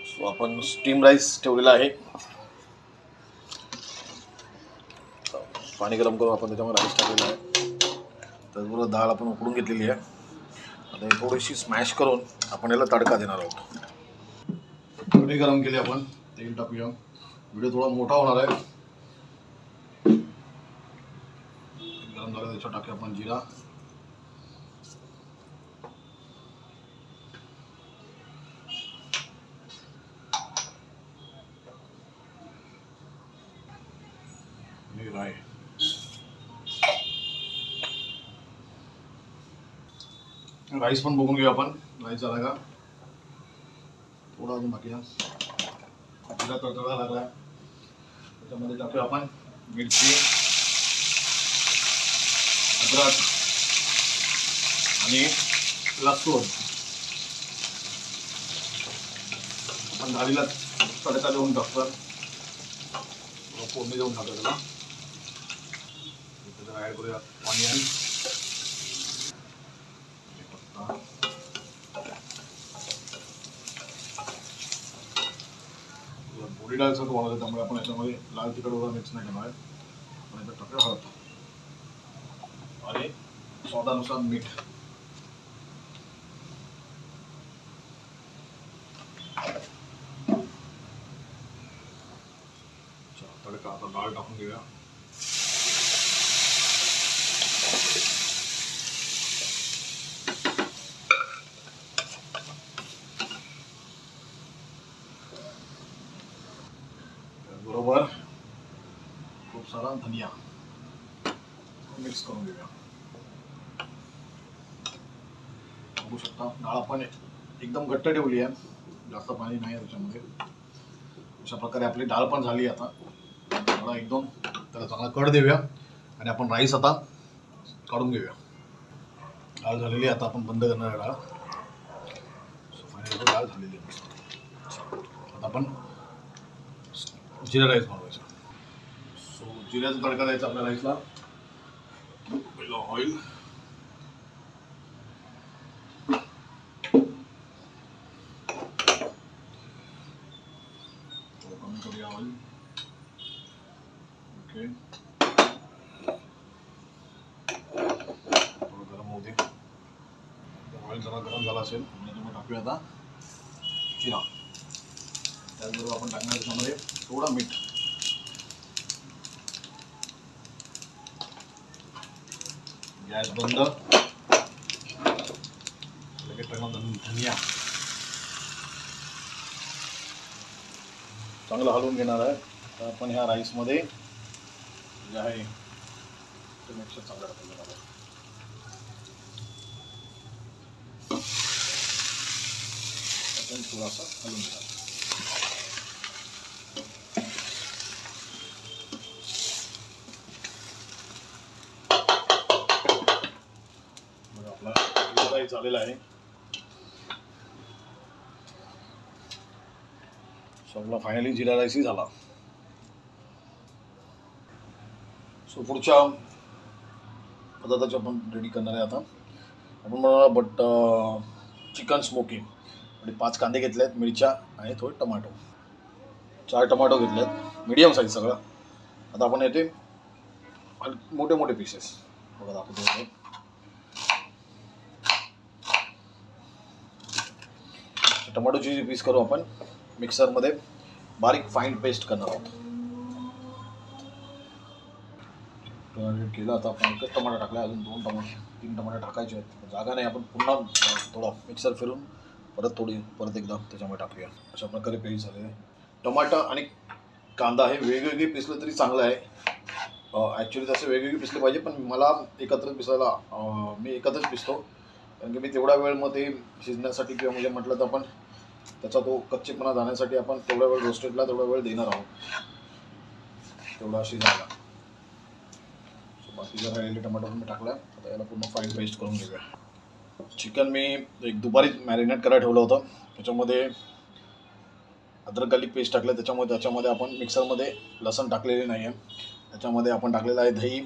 So आपण steam rice ठेवलेला आहे. पाणी गरम करून आपण त्याच्यामध्ये राईस टाकलेला आहे. त्याचबरोबर डाळ आपण उकडून घेतलेली आहे. आता ही थोडीशी स्मॅश करून आपण याला तडका देणार आहोत. कढई गरम केली, आपण तेल टाकूया. व्हिडिओ थोडा मोठा होणार आहे. गरम झालं त्याच्यात टाकूया आपण जिरा, राई, राईस पण बघून घेऊ आपण. राईस झाला का थोडा अजून बाकी आहे. जिरा तडतडा लागला, त्याच्यामध्ये टाकूया आपण मिरची, अद्रक आणि लसूण. आपण डाळीला तडका देऊन टाकतो, फोडणी देऊन टाकतो त्याला. त्याला ॲड करूया ऑनियन, पोळी डाळीचं बनवलं, त्यामुळे आपण याच्यामध्ये लाल तिखट वगैरे मिक्स नाही करणार आहे. आपण याच्यात टाकूया हळद आणि स्वादानुसार मीठ. तडका आता डाळ टाकून घेऊया. बरोबर खूप सारा धनिया मिक्स करून घेऊया. बघू शकता डाळ आपण एकदम घट्ट ठेवली आहे, जास्त पाणी नाही आहे त्याच्यामध्ये. अशा प्रकारे आपली डाळ पण झाली. आता डाळ एकदम त्याला चांगला कड देऊया आणि आपण राईस आता काढून घेऊया. डाळ झालेली, आता आपण बंद करणार आहे डाळ. फायनली डाळ झालेली आहे. आता आपण जिरा राईस बनवायचा. सो जिऱ्याचा तडका द्यायचा आपल्या राईसला. पहिलं ऑइल, कमी करूया ऑइल. ओके, थोडं गरम होऊ दे. ऑइल जरा गरम झाला असेल त्याच्यामध्ये टाकूया आता जिरा. त्याचबरोबर आपण टाकणार त्याच्यामध्ये थोडं मीठ, गॅस बंद. लगेच टाकणार धनिया, चांगलं हलवून घेणार आहे. तर आपण ह्या राईसमध्ये जे आहे ते मिक्सर चांगलं टाकून घेणार आहे. आपण थोडासा हलवून घेणार. आपला राईस झालेला आहे. आपला फायनली जिरा राईसही झाला. सो पुढच्या पदार्थाची आपण रेडी करणार आहे. आता आपण बट चिकन स्मोकी. आणि 5 कांदे घेतले आहेत, मिरच्या आणि थोडे टमाटो, 4 टमाटो घेतले आहेत, मीडियम साईज सगळं. आता आपण येते मोठे मोठे पीसेस बघा दाखवतो. टमाटोची जी पीस करू आपण मिक्सरमध्ये बारीक फाईन पेस्ट करणार आहोत. केलं. आता आपण एकच टमाटा टाकला, अजून 3 टमाटे टाकायचे आहेत. जागा नाही, आपण पुन्हा थोडा मिक्सर फिरून परत एकदा त्याच्यामध्ये टाकूया. अशा प्रकारे पेस्ट झाले. टमाटा आणि कांदा हे वेगवेगळे पिसले तरी चांगलं आहे. ॲक्च्युली तसे वेगवेगळे पिसले पाहिजे, पण मला एकत्र पिसायला मी एकत्रच पिसतो, कारण की मी तेवढा वेळ मग ते शिजण्यासाठी किंवा म्हणजे म्हटलं तर आपण त्याचा तो कच्चेपणा जाण्यासाठी आपण तेवढा वेळ रोस्टेडला तेवढा वेळ देणार आहोत, तेवढा शिजायला. बाकी जर राहिलेले टमाटर मी टाकला. आता याला पूर्ण फाईन पेस्ट करून घेऊया. चिकन मी एक दुपारी मॅरिनेट करायला ठेवलं होतं. त्याच्यामध्ये अद्रक गार्लिक पेस्ट टाकलं. त्याच्यामध्ये आपण मिक्सरमध्ये लसण टाकलेले नाही आहे. त्याच्यामध्ये आपण टाकलेलं आहे दही,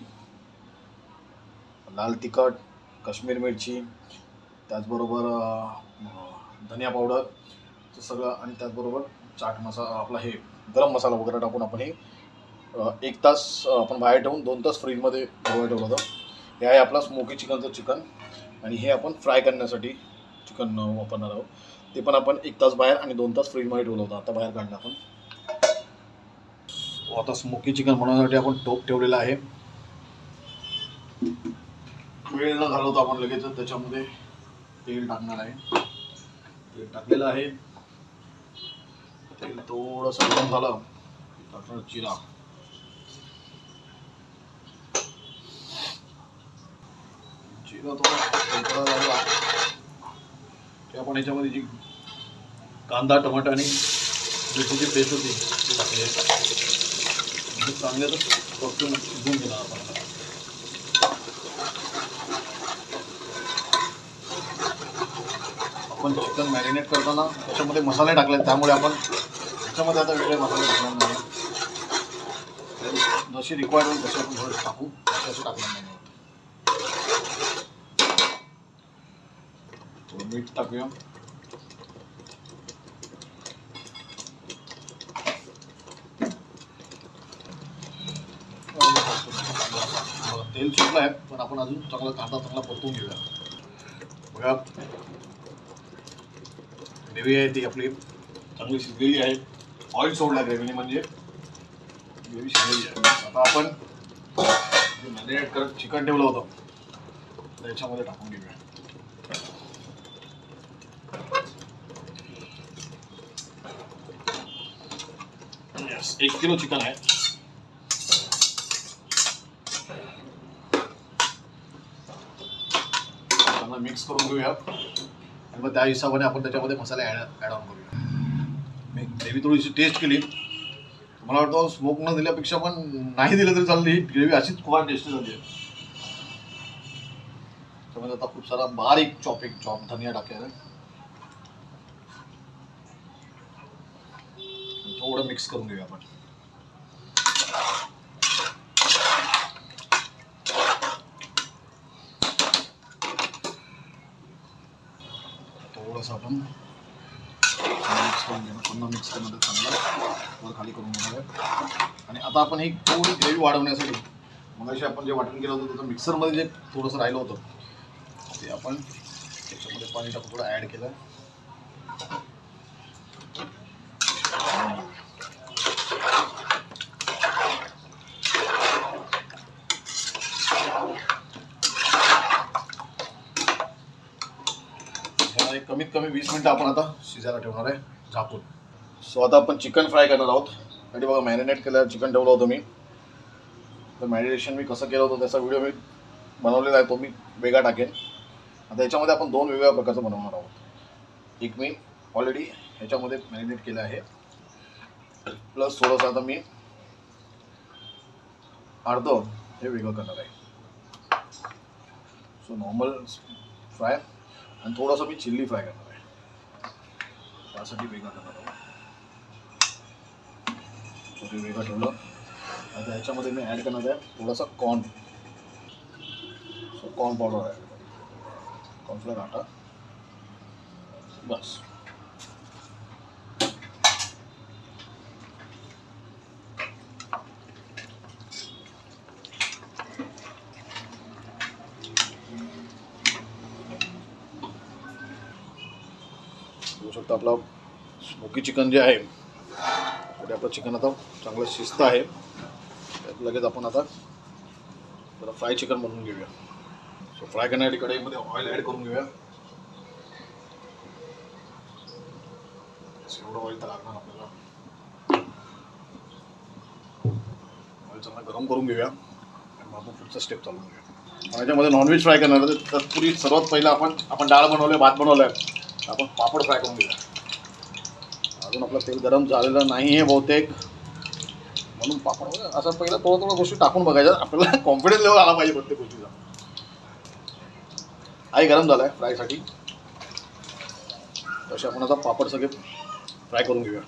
लाल तिखट, काश्मीर मिरची, त्याचबरोबर धनिया पावडर ते सगळं आणि त्याचबरोबर चाट मसाला आपला हे गरम मसाला वगैरे टाकून आपण हे 1 तास आपण बाहेर ठेवून 2 तास फ्रीजमध्ये ठेवलं होतं. हे आहे आपला स्मोकी चिकनचं चिकन आणि हे आपण फ्राय करण्यासाठी चिकन वापरणार आहोत. ते पण आपण 1 तास बाहेर आणि 2 तास फ्रीजमध्ये ठेवलं होतं. आता बाहेर काढलं आपण. आता स्मोकी चिकन बनवण्यासाठी आपण टोप ठेवलेला आहे. वेळ न घालवता आपण लगेच त्याच्यामध्ये तेल टाकणार आहे. तेल टाकलेलं आहे. तेल थोडंसं गरम झालं टाकणार जिरा. जिरा थोडा झाला की आपण याच्यामध्ये जी कांदा टमाटर आणि मिरचीची पेस्ट होती ती टाकली. चांगले तर परतून शिजवून घेणार आपण. आपण चिकन मॅरिनेट करताना त्याच्यामध्ये मसाले टाकले, त्यामुळे आपण त्याच्यामध्ये आता वेगळे मसाले टाकणार नाही. जशी रिक्वायर्ड होईल तसे आपण थोडे टाकू, तसे टाकणार नाही. थोडं मीठ टाकूया. तेल सुटलं आहे, पण आपण अजून कांदा चांगला परतून घेऊया. बघा ग्रेव्ही आहे ती आपली चांगली शिजलेली आहे. ऑइल सोडला ग्रेव्हीने, म्हणजे ग्रेव्ही शिजलेली आहे. आता आपण जे मॅरिनेट करत चिकन ठेवलं होतं त्याच्यामध्ये टाकून घेऊया. यस, 1 किलो चिकन आहे. चांगला मिक्स करून घेऊया आणि मग त्या हिशोबाने आपण त्याच्यामध्ये मसाले ॲड ऑन करूया. मी ग्रेव्ही थोडीशी टेस्ट केली. मला वाटतं स्मोक न दिल्यापेक्षा पण नाही दिलं तरी चालली. ही ग्रेव्ही अशीच खूप टेस्टी झाली आहे. त्यामध्ये आता खूप सारा बारीक चॉप धनिया टाकायला. थोडं मिक्स करून घेऊया आपण. थोडंसं आपण मिक्स करून घेणार. पुन्हा मिक्स करून चांगला वर खाली करून घेणार आहे. आणि आता आपण ही थोडी ग्रेव्ही वाढवण्यासाठी मगाशी आपण जे वाटण केलं होतं त्याचं मिक्सरमध्ये जे थोडंसं राहिलं होतं ते आपण त्याच्यामध्ये पाणी टाकून थोडं ॲड केलं. कमीत कमी 20 मिनिटं आपण आता शिजायला ठेवणार आहे झाकून. सो आता आपण चिकन फ्राय करणार आहोत. आणि बघा मॅरिनेट केलं चिकन ठेवलं होतं मी. तर मॅरिनेशन मी कसं केलं होतं त्याचा व्हिडिओ मी बनवलेला आहे, तो मी वेगळा टाकेन. आता याच्यामध्ये आपण 2 वेगवेगळ्या प्रकारचं बनवणार आहोत. एक मी ऑलरेडी ह्याच्यामध्ये मॅरिनेट केलं आहे, प्लस थोडंसं आता मी अर्धं हे वेगळं करणार आहे. सो नॉर्मल फ्राय आणि थोडंसं मी चिल्ली फ्राय करणार आहे, त्यासाठी वेगळं करणार आहोत. सो ते वेगळं ठेवलं. आता ह्याच्यामध्ये मी ॲड करणार आहे थोडासा कॉर्न. सो कॉर्न पावडर आहे, कॉर्नफ्लोअर आटा बस. बघू शकता आपला स्मोकी चिकन जे आहे ते आपलं चिकन आता चांगलं शिजतं आहे. त्यात लगेच आपण आता जरा फ्राय चिकन बनवून घेऊया. सो फ्राय करण्यासाठी कढईमध्ये ऑइल ॲड करून घेऊया. एवढं ऑइल तर लागणार आपल्याला. ऑइल चांगला गरम करून घेऊया आणि मग आपण पुढचा स्टेप चालू घेऊया. याच्यामध्ये नॉनव्हेज फ्राय करणार आहे. तत्पूर्वी सर्वात पहिला आपण डाळ बनवलं, भात बनवलं आहे, आपण पापड फ्राय करून घेऊया. अजून आपलं तेल गरम झालेलं नाही आहे बहुतेक, म्हणून पापड असं पहिलं थोडं गोष्टी टाकून बघायच्या. आपल्याला कॉन्फिडन्स लेवल आला पाहिजे प्रत्येक गोष्टीचा. आई गरम झाला आहे फ्रायसाठी. तसे आपण आता पापड सगळे फ्राय करून घेऊया.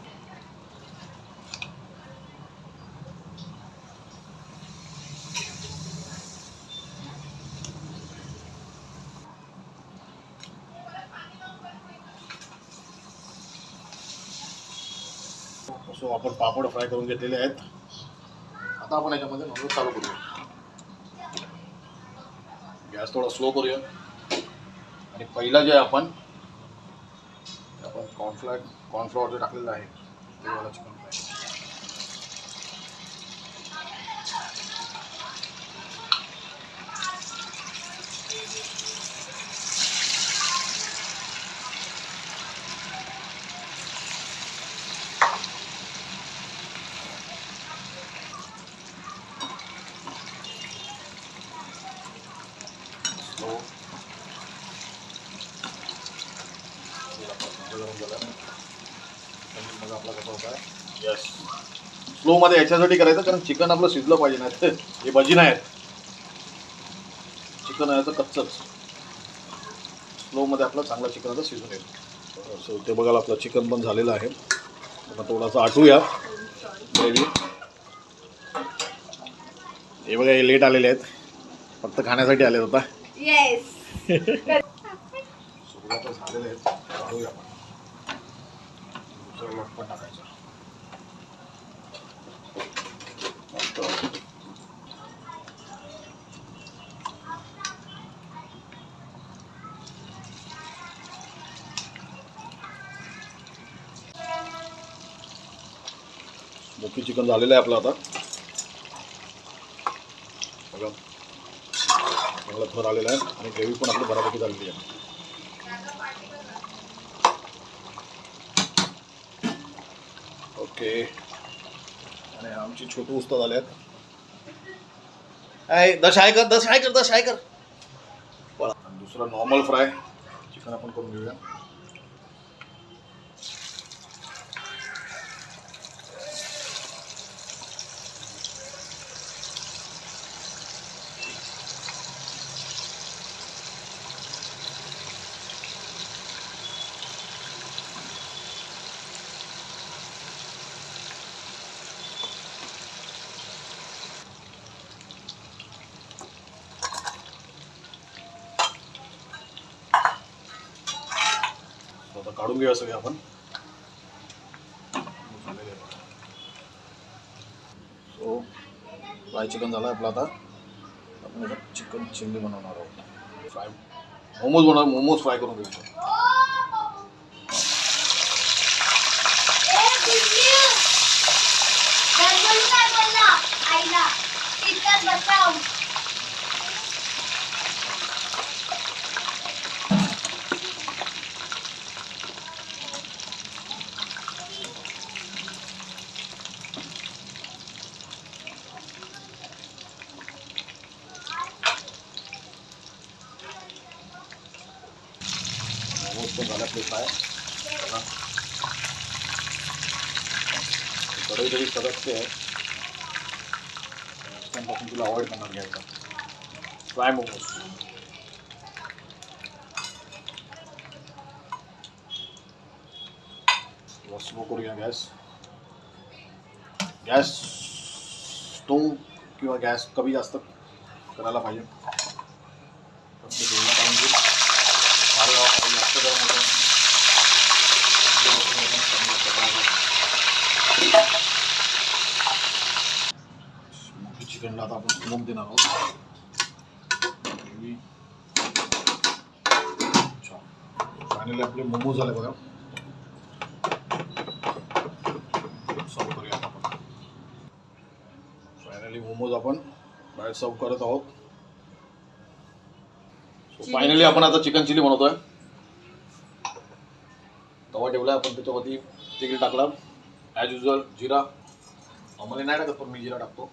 सो आपण पापड फ्राय करून घेतलेले आहेत. आता आपण याच्यामध्ये नॉनव्हेज चालू करूया. गॅस थोडा स्लो करूया. आणि पहिला जे आपण कॉर्नफ्लॉवर जे टाकलेलं आहे ते वाला चिकन फ्राय. आपला कसा होता आहे. यस, स्लो मध्ये याच्यासाठी करायचं कारण चिकन आपलं शिजलं पाहिजे. नाही हे भजी नाही आहेत, चिकन आहे तर कच्चंच. स्लो मध्ये आपलं चांगलं चिकन आता शिजून येईल. सो ते बघायला आपलं चिकन पण झालेलं आहे. आता थोडासा आटूया ग्रेव्ही. हे बघा, हे लेट आलेले आहेत, फक्त खाण्यासाठी आले होता. येस सुरुवात झालेले आहेत. काढूया आपण. दुसरं लोट पण टाकायचं. मस्त. स्मोकी चिकन झालेलं आहे आपलं आता. बघा, चांगला थर आलेला आहे आणि ग्रेव्ही पण आपली बऱ्यापैकी झालेली आहे. ओके, आणि आमची छोटू उस्ताद आले आहेत. दश आहे कर. दुसरा नॉर्मल फ्राय चिकन आपण करून घेऊया. आता काढून घेऊया सगळे आपण. सो फ्राय चिकन झालं आपलं. आता आपण चिकन चिल्ली बनवणार आहोत. फ्राय मोमोज फ्राय करून घेऊया. मोमोज पण झाले आपले फ्राय. कढई तरी सरकते आहे, पासून तुला अवॉइड करणार घ्यायचा. फ्राय मोमोज. स्लो करूया गॅस. स्टोव किंवा गॅस कमी जास्त करायला पाहिजे. जास्त गरम होतं. स्मोकी चिकनला आता आपण स्मोक देणार आहोत. फायनली आपले मोमोज झाले बघा. सर्व करूया आपण. फायनली मोमोज आपण बाहेर सर्व करत आहोत. फायनली आपण आता चिकन चिली बनवतोय. तवा ठेवला आपण, त्याच्यावरती तेल टाकला. ॲज युजल जिरा. आम्हाला नाही टाकत पण मी जिरा टाकतो.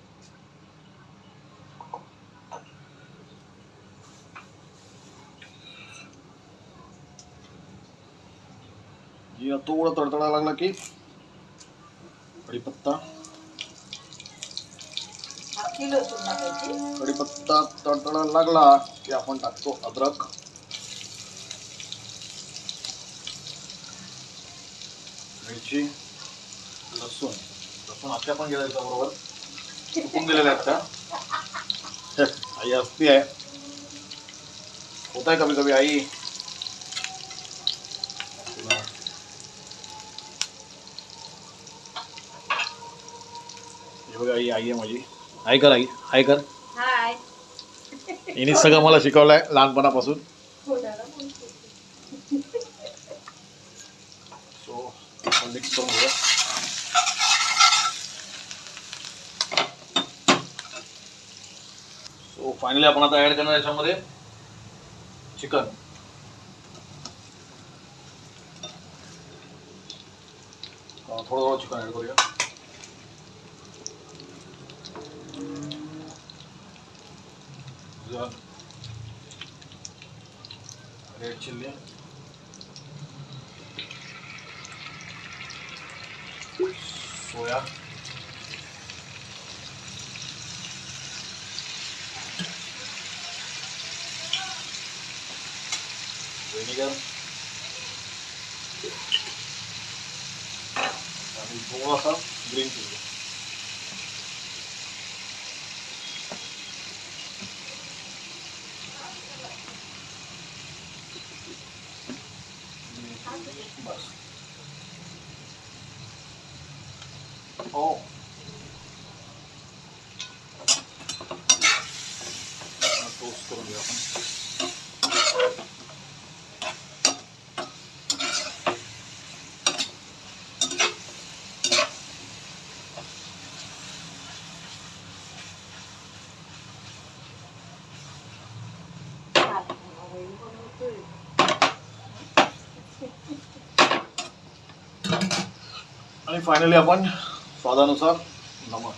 जिरा थोडा तडतडा लागला की कढीपत्ता. कढीपत्ता तडतडा लागला की आपण टाकतो अद्रक. मिरची, लसूण आख्या पण गेला त्याच्याबरोबर. चुकून दिलेल्या आहेत का? आई असती आहे, होत आहे कभी कभी आई. बघा आई आहे माझी. हाय कर आई, हाय कर. हाय. हिने सगळं मला शिकवलंय लहानपणापासून. सो मिक्स करून घेऊया. सो फायनली आपण आता ऍड करणार याच्यामध्ये चिकन. थोडं चिकन ऍड करूया. रेड चिल्ली, सोया, विनेगर आणि थोडासा ग्रीन चिल्ली. बस. हो टोस्ट करून घेऊ आपण. आणि फायनली आपण स्वादानुसार नमक.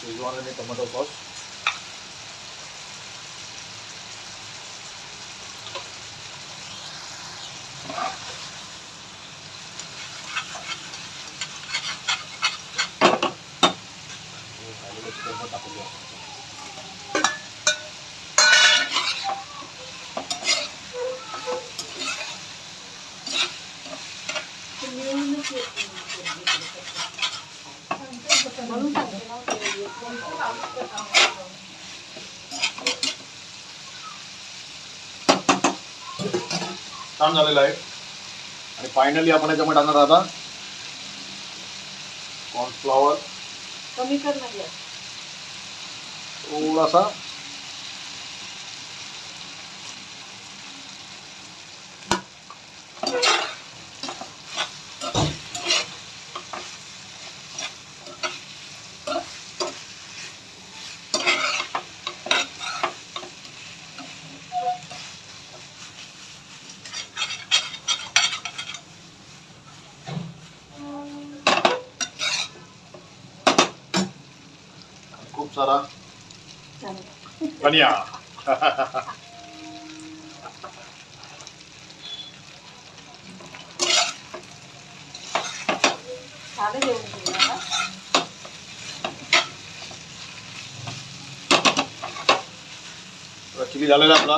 शेजवान आणि टोमॅटो सॉस. टाकूया. छान झालेलं आहे. आणि फायनली आपण याच्यामध्ये टाकणार आता कॉर्नफ्लॉवर. कमी कर ना गॅस. थोडासा खूप सारा धनिया. चिली झालेला आपला.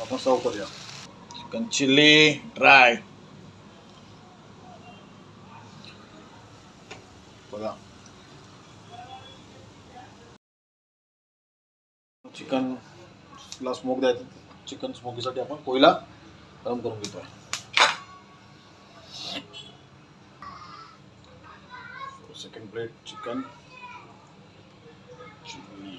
आपण सर्व करूया. Chicken chilli dry. बघा चिकन ला स्मोक द्यायचं. चिकन स्मोकीसाठी आपण कोयला गरम करून घेतोय. Second plate chicken chilli.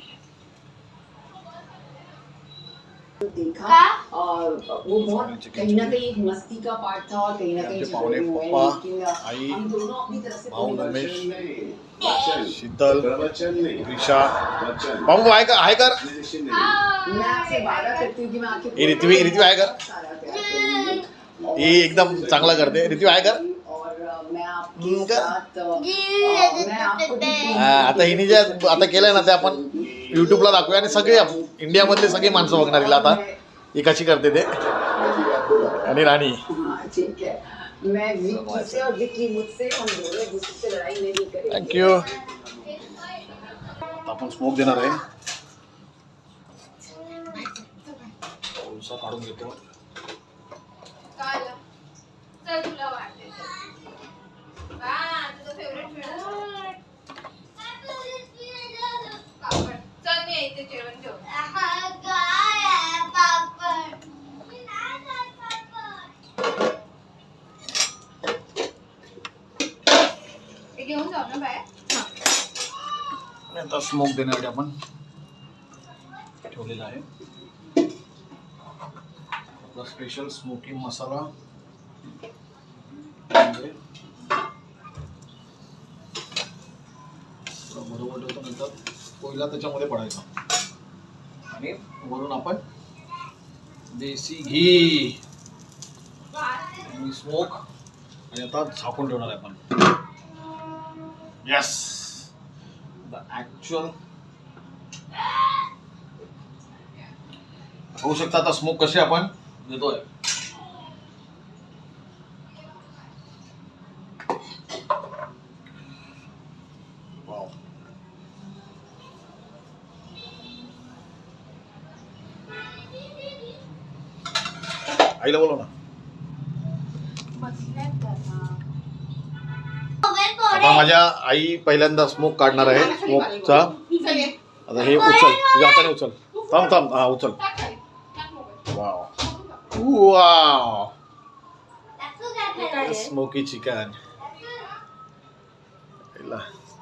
देखा और वो बहुत कहीं ना कहीं एक मस्ती का पार्ट था और कहीं ना कहीं पावले पप्पा आई हम दोनों अपनी तरफ से भाऊ रमेश शीतल ऋषा बाबू आहे का आहे कर. मैं आपसे वादा करती हूँ कि मैं आपके ऋत्वी आहे कर. ही एकदम चांगला करते. ऋत्वी आहे कर. और मैं आपके साथ मैं आपको आता हिने जे आता केलंय ना ते आपण युट्यूबला दाखवूया आणि सगळे इंडियामधले सगळे माणसं बघणार हिला आता ही कशी करते ते. आणि राणी ठीक है. मैं विक्की से और विक्की मुझसे हम दोनों एक दूसरे से लड़ाई नहीं करेंगे. थँक्यू. आपण स्मोक देणार आहे. काढून घेतो. घेऊन जाऊ ना बाहेर. आणि आता स्मोक देण्यासाठी आपण ठेवलेला आहे आपला स्पेशल स्मोकी मसाला. बरोबर ठेवतो, नंतर कोयला त्याच्यामध्ये पडायचा आणि वरून आपण देसी घी आणि स्मोक आणि आता झाकून ठेवणार आहे आपण. यस, द ॲक्च्युअल होऊ शकता. आता स्मोक कसे आपण देतोय. वाव, आईला बोलव ना. आता माझ्या आई पहिल्यांदा स्मोक काढणार आहे स्मोकचा. आता हे उचल, तुझ्या हाताने उचल. थांब थांब, हा उचल. Wow wow, smoky chicken.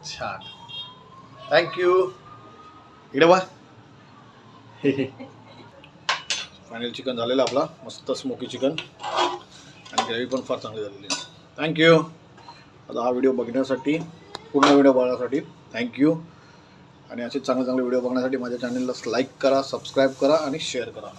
छान, थँक्यू. इकडे बा. फायनल चिकन झालेलं आपला मस्त स्मोकी चिकन आणि ग्रेव्ही पण फार चांगली झालेली आहे. थँक्यू. आता हा व्हिडिओ बघण्यासाठी, पूर्ण व्हिडिओ बघण्यासाठी थँक्यू. आणि असे चांगले चांगले व्हिडिओ बघण्यासाठी माझ्या चॅनलला लाईक करा, सबस्क्राईब करा आणि शेअर करा.